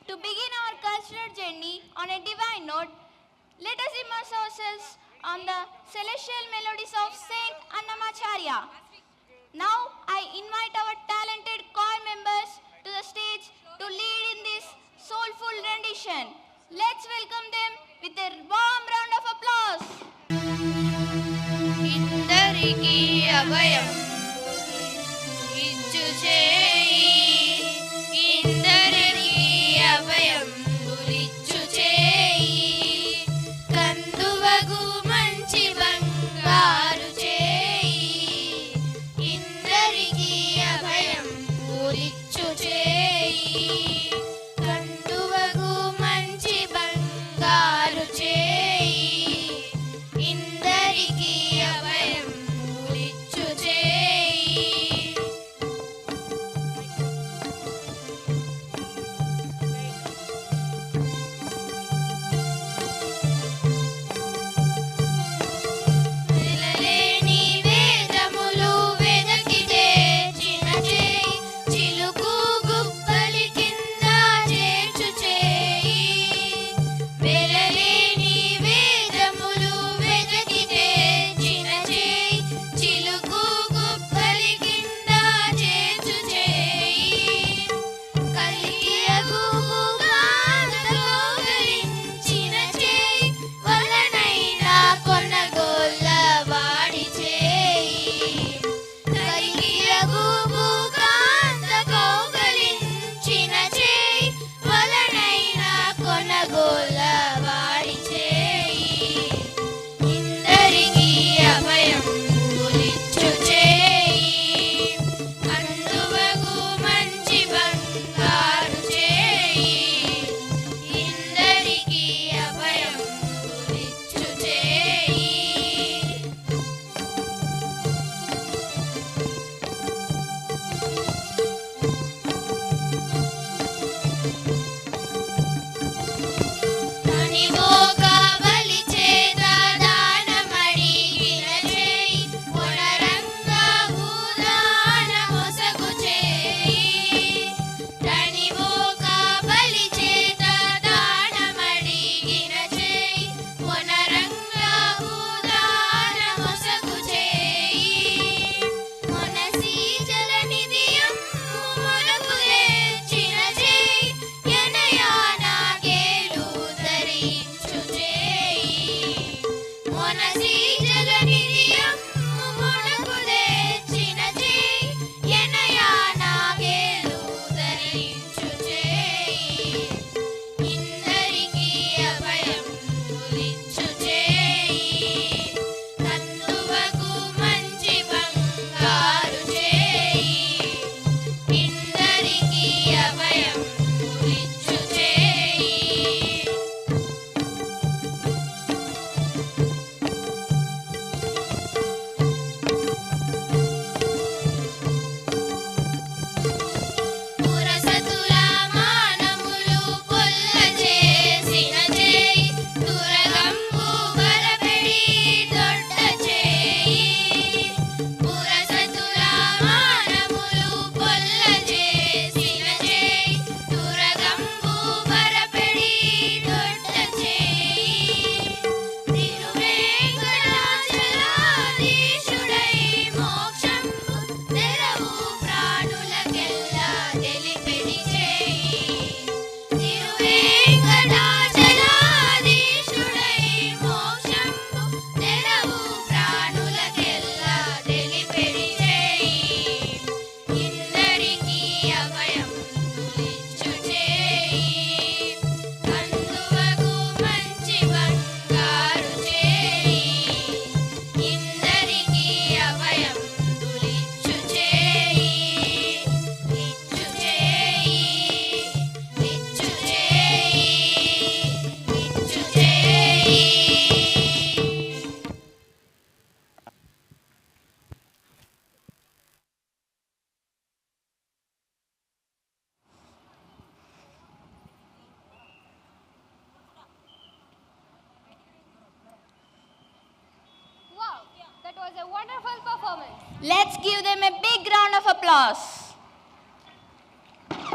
To begin our cultural journey on a divine note, let us immerse ourselves on the celestial melodies of Saint Annamacharya. Now I invite our talented choir members to the stage to lead in this soulful rendition. Let's welcome them with a warm round of applause. ఇందరికీ అభయం ఇచ్చు చేయి, ఇందరికీ అభయం ఇచ్చు చేయి, కందువగు మంచి బంగారు చేయి, ఇందరికీ అభయం ఇచ్చు చేయి, కందువగు మంచి బంగారు చేయి, ఇందరికీ అభయం ఇచ్చు చేయి. వెలలేని వేదములు వెదకితే చిన్నచేయి, చిలుకు గుబ్బలి కింద చేర్చు చేయి. వెలలేని వేదములు వెదకితే చిన్నచేయి, చిలుకు గుబ్బలి కింద చేర్చు చేయి. కలిగియగు గలించిన చేయి, వలనైనా కొనగోళ్ళ వాడి చేయి. కలిగియగు కౌగలించిన చేయి, వలనైనా కొనగోళ్ళ వాడి చేయి, ఇందరికీ అభయం ఇచ్చు చేయి, అందువగు మంచి బంగారు చేయి, ఇందరికీ అభయం ఇచ్చు చేయి. తనివోక బలి చేత దానమడిగిన చేయి, కొనరంగా భూదాన మొసగు చేయి. తనివోక బలి చేత దానమడిగిన చేయి, కొనరంగా భూదాన మొసగు చేయి. మొనసి జలనిధియమ్ము మొలకు తెచ్చిన చేయి, ఎనయానాగేలు ధరించు చేయి. మొనసి జలనిధియమ్ము మొలకు తెచ్చిన చేయి, ఎనయానాగేలు ధరించు చేయి, ఇందరికీ అభయం ఇచ్చు చేయి, కందువగు మంచి బంగారు చేయి, ఇందరికీ అభయం ఇచ్చు చేయి. పురసతుల మానములు పొల్ల చేసిన చేయి, దురగంబు వరపెడి దొడ్డ చేయి. పురసతుల మానములు పొల్ల చేసిన చేయి, దురగంబు వరపెడి దొడ్డ చేయి. తిరువేంకటాచలాధీశుడై మోక్షంబు తెరవు ప్రాణులకెల్లా తెలిపెడి చేయి. తిరువేంకటాచలాధీశుడై మోక్షంబు తెరవు ప్రాణులకెల్లా తెలిపెడి చేయి, ఇందరికీ అభయం ఇచ్చు చేయి, కందువగు మంచి బంగారు చేయి, ఇందరికీ అభయం ఇచ్చు చేయి, ఇచ్చు చేయి, ఇచ్చు చేయి, ఇచ్చు చేయి. Wow, that was a wonderful performance. Let's give them a big round of applause.